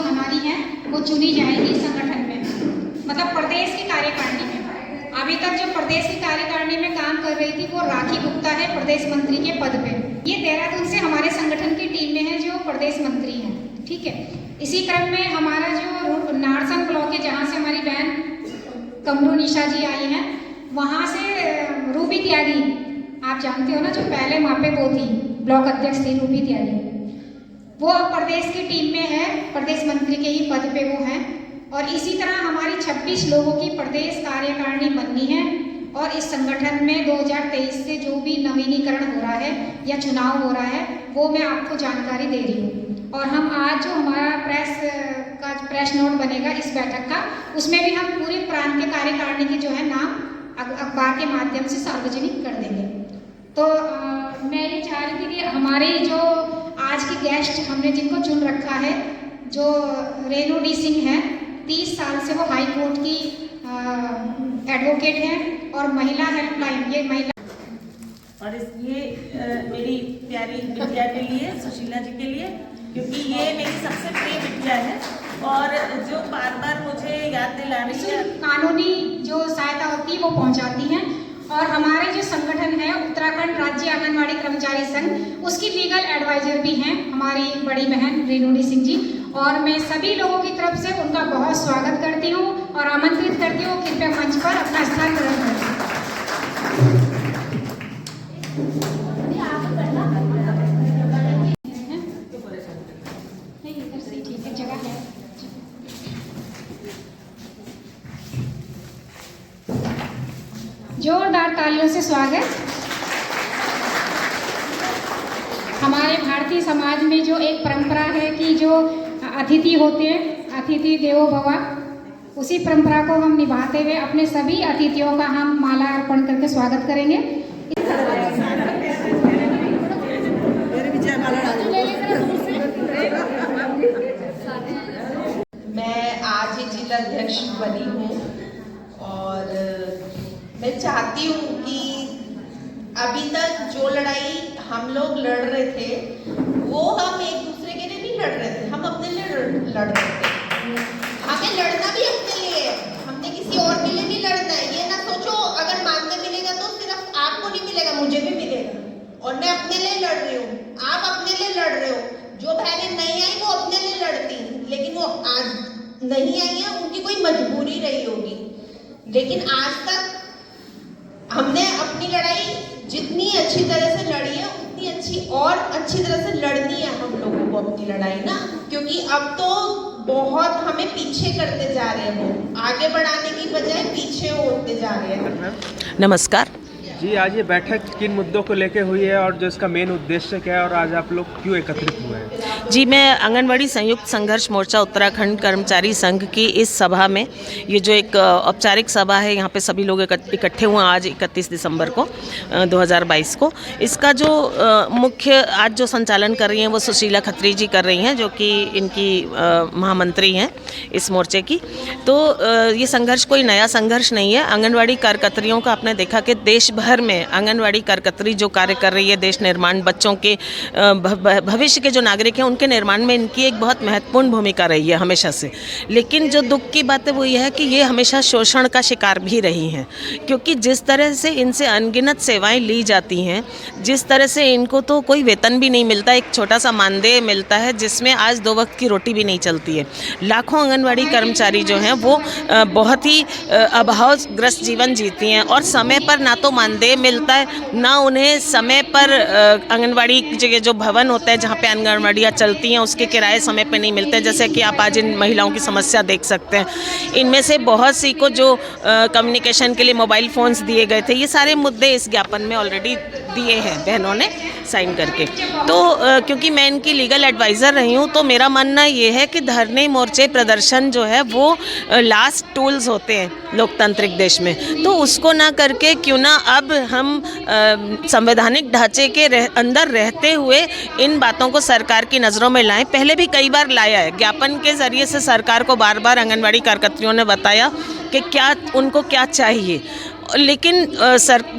जो हमारी हैं वो चुनी जाएगी संगठन में, मतलब प्रदेश की कार्यकारिणी में। अभी तक जो प्रदेश की कार्यकारिणी में काम कर रही थी वो राखी गुप्ता है प्रदेश मंत्री के पद पे। ये देहरादून से हमारे संगठन की टीम में है जो प्रदेश मंत्री हैं, ठीक है। इसी क्रम में हमारा जो नारसन ब्लॉक है जहाँ से हमारी बहन कमरू निशा जी आई हैं, वहाँ से रूबी त्यागी, आप जानते हो ना, जो पहले वहाँ पे वो थी ब्लॉक अध्यक्ष थी रूबी त्यागी, वो प्रदेश की टीम में है, प्रदेश मंत्री के ही पद पे वो हैं। और इसी तरह हमारी 26 लोगों की प्रदेश कार्यकारिणी बननी है और इस संगठन में 2023 से जो भी नवीनीकरण हो रहा है या चुनाव हो रहा है वो मैं आपको जानकारी दे रही हूँ। और हम आज जो हमारा प्रेस नोट बनेगा इस बैठक का, उसमें भी हम पूरे प्रांतीय कार्यकारिणी के जो है नाम अखबार के माध्यम से सार्वजनिक कर देंगे। तो मैं ये चाह रही थी कि हमारे जो आज के गेस्ट हमने जिनको चुन रखा है, जो रेणु डी सिंह है, 30 साल से वो हाई कोर्ट की एडवोकेट हैं और महिला हेल्पलाइन, ये महिला और ये मेरी प्यारी बिटिया के लिए, सुशीला जी के लिए, क्योंकि ये मेरी सबसे प्रिय बिटिया है और जो बार बार मुझे याद दिला रही है, कानूनी जो सहायता होती है वो पहुंचाती हैं। और हमारे जो संगठन है उत्तराखंड राज्य आंगनवाड़ी कर्मचारी संघ, उसकी लीगल एडवाइजर भी हैं हमारी बड़ी बहन रेणु डी सिंह जी। और मैं सभी लोगों की तरफ से उनका बहुत स्वागत करती हूँ और आमंत्रित करती हूँ कृपया मंच पर अपना स्थान ग्रहण करें। जोरदार तालियों से स्वागत। हमारे भारतीय समाज में जो एक परंपरा है कि जो अतिथि होते हैं, अतिथि देवो भव, उसी परंपरा को हम निभाते हुए अपने सभी अतिथियों का हम माला अर्पण करके स्वागत करेंगे। मैं आज ही जिला अध्यक्ष बनी हूँ और मैं चाहती हूँ कि अभी तक जो लड़ाई हम लोग लड़ रहे थे वो हम एक दूसरे के लिए नहीं लड़ रहे थे, हम अपने लिए लड़ रहे थे। हमें लड़ना भी अपने लिए है, हमने किसी और के लिए नहीं लड़ना है। ये ना सोचो अगर मानने मिलेगा तो सिर्फ आपको नहीं मिलेगा, मुझे भी मिलेगा। और मैं अपने लिए लड़ रही हूँ, आप अपने लिए लड़ रहे हो। जो बहनें नहीं आई वो अपने लिए लड़ती, लेकिन वो आज नहीं आई है, उनकी कोई मजबूरी रही होगी। लेकिन आज तक हमने अपनी लड़ाई जितनी अच्छी तरह से लड़ी है उतनी अच्छी और अच्छी तरह से लड़नी है हम लोगों को अपनी लड़ाई ना, क्योंकि अब तो बहुत हमें पीछे करते जा रहे हैं, वो आगे बढ़ाने की बजाय पीछे होते जा रहे हैं। नमस्कार जी, आज ये बैठक किन मुद्दों को लेकर हुई है और जो इसका मेन उद्देश्य क्या है और आज आप लोग क्यों एकत्रित हुए हैं? जी, मैं आंगनवाड़ी संयुक्त संघर्ष मोर्चा उत्तराखंड कर्मचारी संघ की इस सभा में, ये जो एक औपचारिक सभा है, यहाँ पे सभी लोग इकट्ठे हुए आज 31 दिसंबर को 2022 को। इसका जो मुख्य आज जो संचालन कर रही हैं वो सुशीला खत्री जी कर रही हैं, जो कि इनकी महामंत्री हैं इस मोर्चे की। तो ये संघर्ष कोई नया संघर्ष नहीं है। आंगनवाड़ी कार्यकर्त्रियों का आपने देखा कि देश भर में आंगनवाड़ी कार्यकर्त्री जो कार्य कर रही है, देश निर्माण, बच्चों के भविष्य के जो नागरिक हैं उनके निर्माण में इनकी एक बहुत महत्वपूर्ण भूमिका रही है हमेशा से। लेकिन जो दुख की बात है वो यह है कि ये हमेशा शोषण का शिकार भी रही हैं, क्योंकि जिस तरह से इनसे अनगिनत सेवाएं ली जाती हैं, जिस तरह से इनको तो कोई वेतन भी नहीं मिलता, एक छोटा सा मानदेय मिलता है जिसमें आज 2 वक्त की रोटी भी नहीं चलती है। लाखों आंगनवाड़ी कर्मचारी जो हैं वो बहुत ही अभावग्रस्त जीवन जीती हैं और समय पर ना तो मानदेय मिलता है, ना उन्हें समय पर आंगनवाड़ी के जो भवन होता है जहाँ पे आंगनवाड़ियाँ चलती हैं उसके किराए समय पे नहीं मिलते हैं। जैसे कि आप आज इन महिलाओं की समस्या देख सकते हैं, इनमें से बहुत सी को जो कम्युनिकेशन के लिए मोबाइल फ़ोन्स दिए गए थे, ये सारे मुद्दे इस ज्ञापन में ऑलरेडी दिए हैं बहनों ने साइन करके। तो क्योंकि मैं इनकी लीगल एडवाइज़र रही हूँ तो मेरा मानना ये है कि धरने, मोर्चे, प्रदर्शन जो है वो लास्ट टूल्स होते हैं लोकतांत्रिक देश में, तो उसको ना करके क्यों ना अब हम संवैधानिक ढांचे के अंदर रहते हुए इन बातों को सरकार की नज़रों में लाएं। पहले भी कई बार लाया है, ज्ञापन के ज़रिए से सरकार को बार बार आंगनवाड़ी कार्यकर्त्रियों ने बताया कि क्या उनको क्या चाहिए लेकिन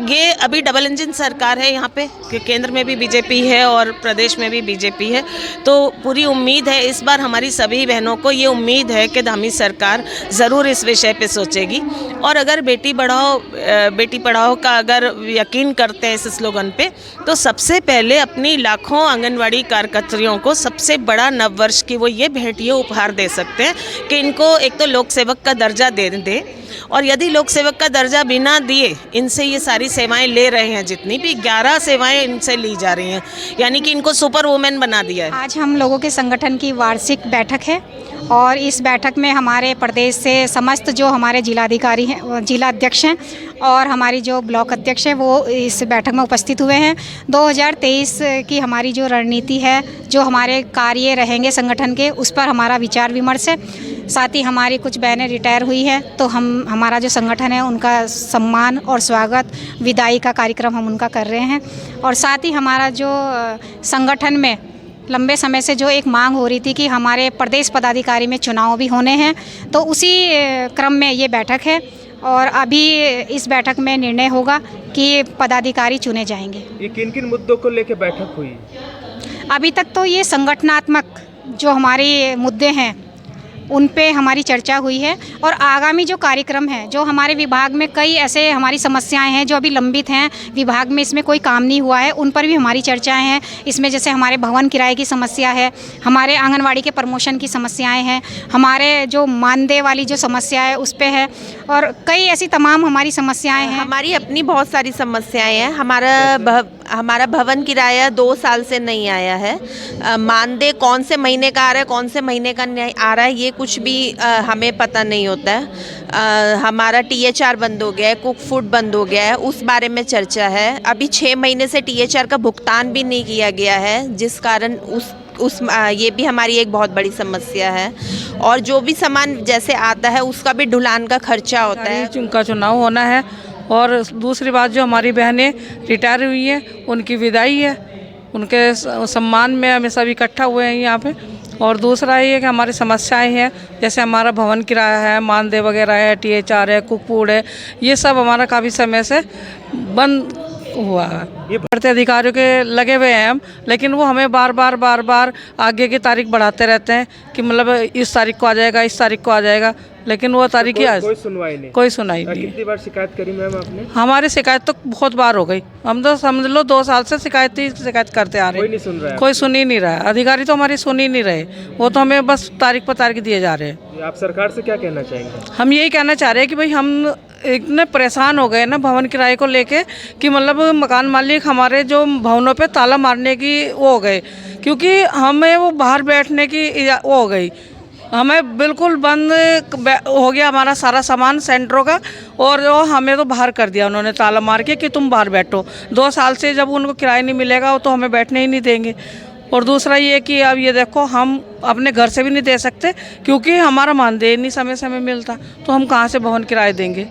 ये अभी डबल इंजन सरकार है यहाँ पे, कि केंद्र में भी बीजेपी है और प्रदेश में भी बीजेपी है। तो पूरी उम्मीद है, इस बार हमारी सभी बहनों को ये उम्मीद है कि धामी सरकार ज़रूर इस विषय पे सोचेगी। और अगर बेटी पढ़ाओ का अगर यकीन करते हैं इस स्लोगन पे, तो सबसे पहले अपनी लाखों आंगनवाड़ी कार्यकर्तियों को सबसे बड़ा नववर्ष की वो ये भेंट, ये उपहार दे सकते हैं कि इनको एक तो लोक सेवक का दर्जा दे दें, और यदि लोक सेवक का दर्जा बिना दिए इनसे ये सारी सेवाएं ले रहे हैं, जितनी भी 11 सेवाएं इनसे ली जा रही हैं, यानी कि इनको सुपर वुमेन बना दिया है। आज हम लोगों के संगठन की वार्षिक बैठक है और इस बैठक में हमारे प्रदेश से समस्त जो हमारे जिलाधिकारी हैं, जिला अध्यक्ष हैं और हमारी जो ब्लॉक अध्यक्ष हैं, वो इस बैठक में उपस्थित हुए हैं। 2023 की हमारी जो रणनीति है, जो हमारे कार्य रहेंगे संगठन के, उस पर हमारा विचार विमर्श है। साथ ही हमारी कुछ बहनें रिटायर हुई हैं, तो हमारा जो संगठन है उनका सम्मान और स्वागत, विदाई का कार्यक्रम हम उनका कर रहे हैं। और साथ ही हमारा जो संगठन में लंबे समय से जो एक मांग हो रही थी कि हमारे प्रदेश पदाधिकारी में चुनाव भी होने हैं, तो उसी क्रम में ये बैठक है और अभी इस बैठक में निर्णय होगा कि पदाधिकारी चुने जाएंगे। ये किन किन मुद्दों को लेकर बैठक हुई? अभी तक तो ये संगठनात्मक जो हमारे मुद्दे हैं उन पे हमारी चर्चा हुई है और आगामी जो कार्यक्रम है, जो हमारे विभाग में कई ऐसे हमारी समस्याएं हैं जो अभी लंबित हैं, विभाग में इसमें कोई काम नहीं हुआ है, उन पर भी हमारी चर्चाएं हैं। इसमें जैसे हमारे भवन किराए की समस्या है, हमारे आंगनवाड़ी के प्रमोशन की समस्याएं हैं, हमारे जो मानदेय वाली जो समस्या है उस पे है और कई ऐसी तमाम हमारी समस्याएँ हैं। हमारी अपनी बहुत सारी समस्याएं हैं। हमारा भवन किराया 2 साल से नहीं आया है। मानदेय कौन से महीने का आ रहा है, कौन से महीने का नहीं आ रहा है, ये कुछ भी हमें पता नहीं होता है। हमारा THR बंद हो गया है, कुक फूड बंद हो गया है, उस बारे में चर्चा है। अभी 6 महीने से THR का भुगतान भी नहीं किया गया है, जिस कारण ये भी हमारी एक बहुत बड़ी समस्या है। और जो भी सामान जैसे आता है उसका भी ढुलान का खर्चा होता है। उनका चुनाव होना है और दूसरी बात, जो हमारी बहनें रिटायर हुई हैं उनकी विदाई है, उनके सम्मान में हमें सब इकट्ठा हुए हैं यहाँ पे। और दूसरा ये कि हमारी समस्याएं हैं, जैसे हमारा भवन किराया है, मानदेय वगैरह है, THR है, कुक फूड है, ये सब हमारा काफ़ी समय से बंद हुआ है। ये बढ़ते अधिकारियों के लगे हुए हैं हम, लेकिन वो हमें बार बार आगे की तारीख बढ़ाते रहते हैं कि मतलब इस तारीख को आ जाएगा, इस तारीख को आ जाएगा, लेकिन वो तारीख ही आज कोई सुनवाई नहीं। कितनी बार शिकायत करी मैम आपने? हमारी शिकायत तो बहुत बार हो गई, हम तो समझ लो 2 साल से शिकायत करते आ रहे हैं। कोई नहीं सुन रहा है? कोई सुन ही नहीं रहा है, अधिकारी तो हमारी सुन ही नहीं रहे, वो तो हमें बस तारीख पर तारीख दिए जा रहे हैं। आप सरकार से क्या कहना चाहेंगे? हम यही कहना चाह रहे हैं कि भाई हम इतने परेशान हो गए ना भवन किराए को लेके कि मतलब मकान मालिक हमारे जो भवनों पे ताला मारने की वो हो गए, क्योंकि हमें वो बाहर बैठने की वो हो गई, हमें बिल्कुल बंद हो गया हमारा सारा सामान सेंटरों का, और वो हमें तो बाहर कर दिया उन्होंने ताला मार के कि तुम बाहर बैठो। 2 साल से जब उनको किराया नहीं मिलेगा वो तो हमें बैठने ही नहीं देंगे। और दूसरा ये कि अब ये देखो, हम अपने घर से भी नहीं दे सकते क्योंकि हमारा मानदेय नहीं समय समय मिलता, तो हम कहाँ से भवन किराया देंगे।